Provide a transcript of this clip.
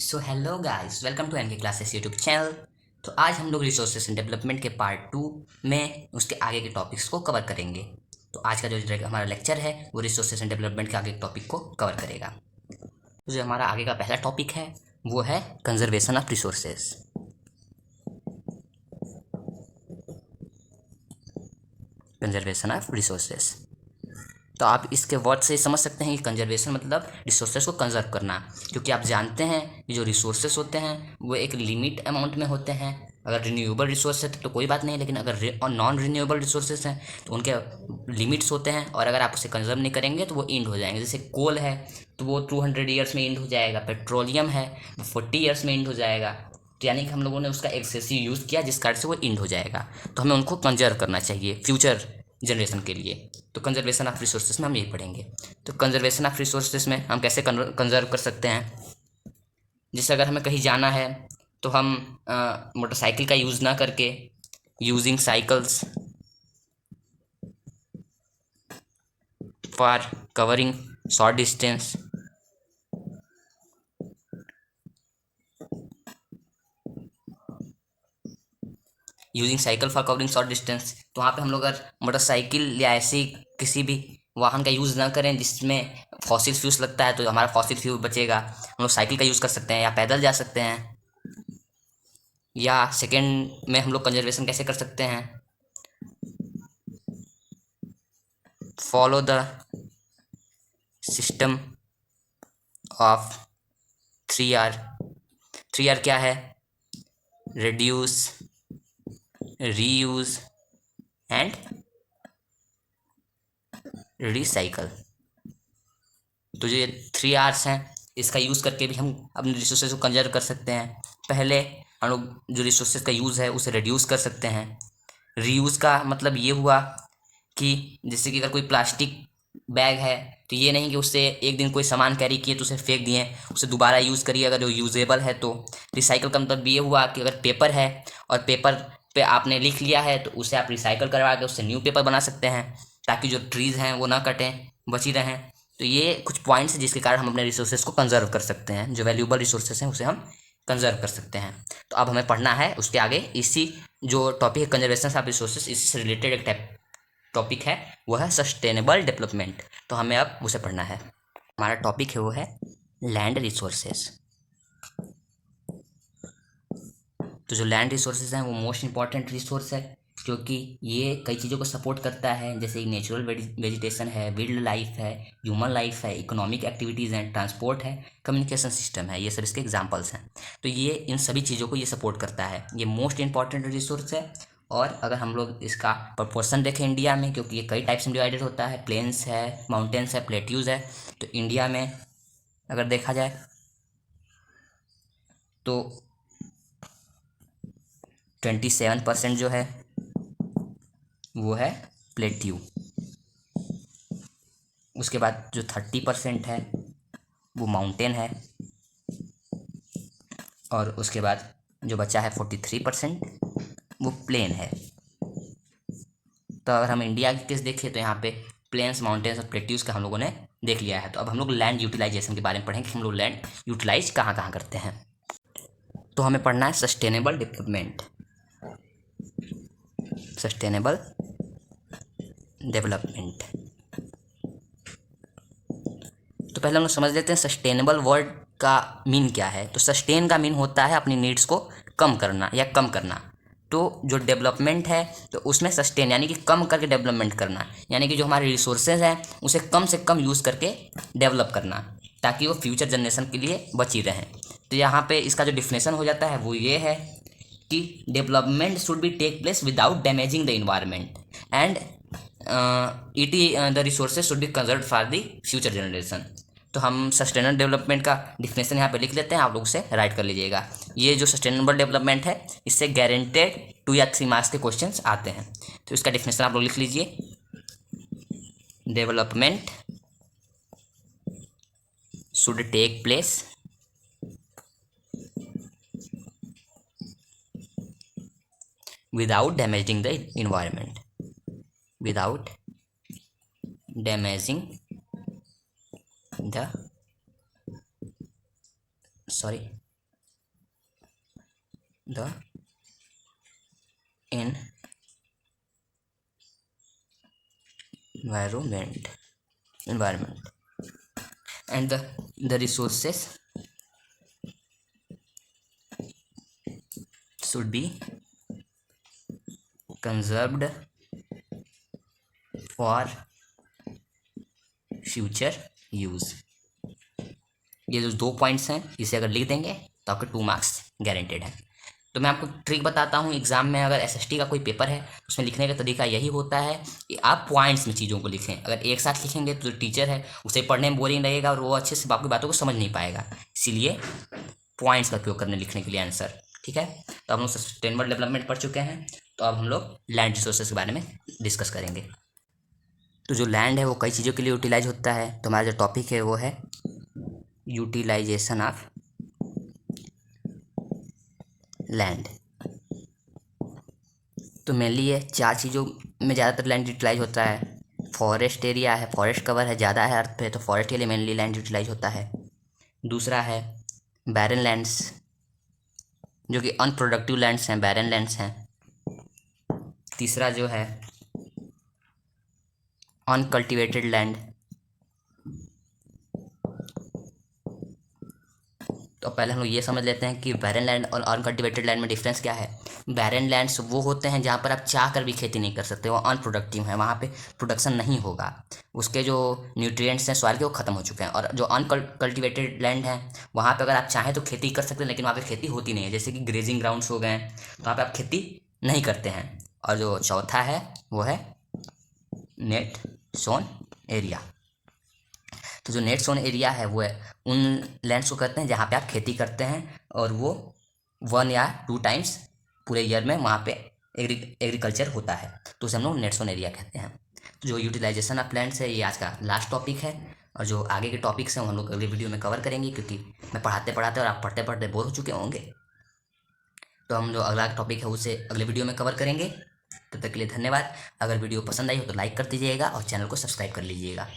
So hello guys, welcome to NK classes YouTube channel. तो आज हम लोग रिसोर्सेस एंड डेवलपमेंट के पार्ट 2 में उसके आगे के टॉपिक्स को कवर करेंगे। तो आज का जो हमारा लेक्चर है वो रिसोर्सेस एंड डेवलपमेंट के आगे के टॉपिक को कवर करेगा। तो जो हमारा आगे का पहला टॉपिक है वो है conservation of resources. Conservation of resources, तो आप इसके वर्ड से समझ सकते हैं कि कंजर्वेशन मतलब रिसोर्सेज को कंजर्व करना, क्योंकि आप जानते हैं कि जो रिसोर्सेज होते हैं वो एक लिमिट अमाउंट में होते हैं। अगर रिन्यूएबल रिसोर्स है तो कोई बात नहीं, लेकिन अगर नॉन रिन्यूएबल रिसोर्सेज हैं तो उनके लिमिट्स होते हैं, और अगर आप उसे कंजर्व नहीं करेंगे तो वो इंड हो जाएंगे। जैसे कोल है तो वो 200 ईयर्स में इंड हो जाएगा, पेट्रोलियम है वो 40 ईयर्स में इंड हो जाएगा। तो यानी कि हम लोगों ने उसका एक्सेसिव यूज़ किया जिस कारण से वो इंड हो जाएगा। तो हमें उनको कंजर्व करना चाहिए फ्यूचर जनरेशन के लिए। तो कंजर्वेशन ऑफ रिसोर्सेज में हम यही पढ़ेंगे। तो कंजर्वेशन ऑफ रिसोर्सेज में हम कैसे कंजर्व कर सकते हैं। जैसे अगर हमें कहीं जाना है तो हम मोटरसाइकिल का यूज़ ना करके using cycles for covering short distance, using cycle for covering short distance. तो वहाँ पे हम लोग अगर मोटरसाइकिल या ऐसी किसी भी वाहन का यूज़ ना करें जिसमें फॉसिल फ्यूल्स लगता है, तो हमारा फॉसिल फ्यूल बचेगा। हम लोग साइकिल का यूज़ कर सकते हैं या पैदल जा सकते हैं। या सेकेंड में हम लोग कंजर्वेशन कैसे कर सकते हैं, follow the system of 3R। 3R क्या है? Reduce, reuse and recycle. तो जो ये 3Rs हैं इसका यूज़ करके भी हम अपने रिसोर्सेज को कंजर्व कर सकते हैं। पहले हम लोग जो रिसोर्सेज का यूज़ है उसे रिड्यूस कर सकते हैं। रीयूज़ का मतलब ये हुआ कि जैसे कि अगर कोई प्लास्टिक बैग है तो ये नहीं कि उससे एक दिन कोई सामान कैरी किए तो उसे फेंक दिए, उसे दोबारा यूज़ करिए अगर जो यूजेबल है तो। रिसाइकल का मतलब ये हुआ कि अगर पेपर है और पेपर पे आपने लिख लिया है तो उसे आप रिसाइकल करवा के उससे न्यू पेपर बना सकते हैं, ताकि जो ट्रीज़ हैं वो ना कटें, बची रहें। तो ये कुछ पॉइंट्स हैं जिसके कारण हम अपने रिसोर्सेज को कंजर्व कर सकते हैं। जो वैल्यूएबल रिसोर्सेज हैं उसे हम कंजर्व कर सकते हैं। तो अब हमें पढ़ना है उसके आगे इसी जो टॉपिक है कंजर्वेशन ऑफ रिसोर्सेज, इससे रिलेटेड एक टॉपिक है वो है सस्टेनेबल डेवलपमेंट। तो हमें अब उसे पढ़ना है। हमारा टॉपिक है वो है लैंड रिसोर्सेज। तो जो लैंड रिसोर्सेज हैं वो मोस्ट इंपॉर्टेंट रिसोर्स है, क्योंकि ये कई चीज़ों को सपोर्ट करता है, जैसे नेचुरल वेजिटेशन है, वाइल्ड लाइफ है, ह्यूमन लाइफ है, इकोनॉमिक एक्टिविटीज़ हैं, ट्रांसपोर्ट है, कम्युनिकेशन सिस्टम है। ये सब इसके एग्जांपल्स हैं। तो ये इन सभी चीज़ों को ये सपोर्ट करता है, ये मोस्ट इंपॉर्टेंट रिसोर्स है। और अगर हम लोग इसका प्रपोर्शन देखें इंडिया में, क्योंकि ये कई टाइप्स में डिवाइडेड होता है, प्लेन्स है, माउंटेन्स है, प्लेट्यूज़ है। तो इंडिया में अगर देखा जाए तो 27% जो है वो है प्लेट्यू। उसके बाद जो 30% है वो माउंटेन है, और उसके बाद जो बचा है 43% वो प्लेन है। तो अगर हम इंडिया की केस देखें तो यहाँ पे प्लेन्स, माउंटेन्स और प्लेट्यूज का हम लोगों ने देख लिया है। तो अब हम लोग लैंड यूटिलाइजेशन के बारे में पढ़ेंगे कि हम लोग लैंड यूटिलाइज कहाँ कहाँ करते हैं। तो हमें पढ़ना है सस्टेनेबल डेवलपमेंट, सस्टेनेबल डेवलपमेंट। तो पहले हम लोग समझ लेते हैं सस्टेनेबल वर्ड का मीन क्या है। तो सस्टेन का मीन होता है अपनी नीड्स को कम करना या कम करना। तो जो डेवलपमेंट है तो उसमें सस्टेन यानी कि कम करके डेवलपमेंट करना, यानी कि जो हमारे रिसोर्सेज हैं उसे कम से कम यूज़ करके डेवलप करना, ताकि वो फ्यूचर जनरेशन के लिए बची रहें। तो यहाँ पे इसका जो डिफिनेशन हो जाता है वो ये है कि development should be take place without damaging the environment and it the resources should be conserve for the future generation. तो हम सस्टेनेबल डेवलपमेंट का डिफिनेशन यहाँ पे लिख लेते हैं, आप लोग उसे राइट कर लीजिएगा। ये जो सस्टेनेबल डेवलपमेंट है इससे गारंटेड 2 या 3 मार्क्स के क्वेश्चंस आते हैं। तो इसका डिफिनेशन आप लोग लिख लीजिए। Development should take place without damaging the environment, without damaging the sorry the environment and the resources should be conserved for future use. ये जो 2 पॉइंट्स हैं इसे अगर लिख देंगे तो आपके 2 मार्क्स गारंटेड है। तो मैं आपको ट्रिक बताता हूँ, एग्जाम में अगर एसएसटी का कोई पेपर है उसमें लिखने का तरीका यही होता है कि आप पॉइंट्स में चीज़ों को लिखें। अगर एक साथ लिखेंगे तो जो टीचर है उसे पढ़ने में बोरिंग लगेगा और वो अच्छे से आपकी बातों को समझ नहीं पाएगा। इसीलिए पॉइंट्स का उपयोग करने लिखने के लिए आंसर। ठीक है, तो हम लोग सस्टेनेबल डेवलपमेंट पढ़ चुके हैं, तो अब हम लोग लैंड रिसोर्सेज के बारे में डिस्कस करेंगे। तो जो लैंड है वो कई चीज़ों के लिए यूटिलाइज होता है। तो हमारा जो टॉपिक है वो है यूटिलाइजेशन ऑफ लैंड। तो मेनली ये 4 चीज़ों में ज़्यादातर लैंड यूटिलाइज होता है। फॉरेस्ट एरिया है, फॉरेस्ट कवर है ज़्यादा है अर्थ पे, तो फॉरेस्ट के लिए मेनली लैंड यूटिलाइज होता है। दूसरा है बैरन लैंड्स, जो कि अनप्रोडक्टिव लैंड्स हैं, बैरन लैंड्स हैं। तीसरा जो है अनकल्टिवेटेड लैंड। तो पहले हम लोग ये समझ लेते हैं कि बैरन लैंड और अनकल्टिवेटेड लैंड में डिफरेंस क्या है। बैरन लैंड्स वो होते हैं जहाँ पर आप चाह कर भी खेती नहीं कर सकते, वो अनप्रोडक्टिव है, वहाँ पे प्रोडक्शन नहीं होगा, उसके जो न्यूट्रिएंट्स हैं सॉइल के वो खत्म हो चुके हैं। और जो अनकल्टिवेटेड लैंड है वहाँ पे अगर आप चाहें तो खेती कर सकते हैं, लेकिन वहाँ पे खेती होती नहीं है, जैसे कि ग्रेजिंग ग्राउंड्स हो गए, तो वहाँ पे आप खेती नहीं करते हैं। और जो चौथा है वो है नेट सोन एरिया। तो जो नेट सोन एरिया है वो है उन लैंड्स को कहते हैं जहाँ पे आप खेती करते हैं और वो 1 या 2 टाइम्स पूरे ईयर में वहाँ पे एग्रीकल्चर होता है, तो उसे हम लोग नेट सोन एरिया कहते हैं। तो जो यूटिलाइजेशन ऑफ लैंड्स है ये आज का लास्ट टॉपिक है, और जो आगे के टॉपिक्स हैं हम लोग अगले वीडियो में कवर करेंगे, क्योंकि मैं पढ़ाते पढ़ाते और आप पढ़ते पढ़ते बोर हो चुके होंगे। तो हम जो अगला टॉपिक है उसे अगले वीडियो में कवर करेंगे। तब तक के लिए धन्यवाद। अगर वीडियो पसंद आई हो तो लाइक कर दीजिएगा और चैनल को सब्सक्राइब कर लीजिएगा।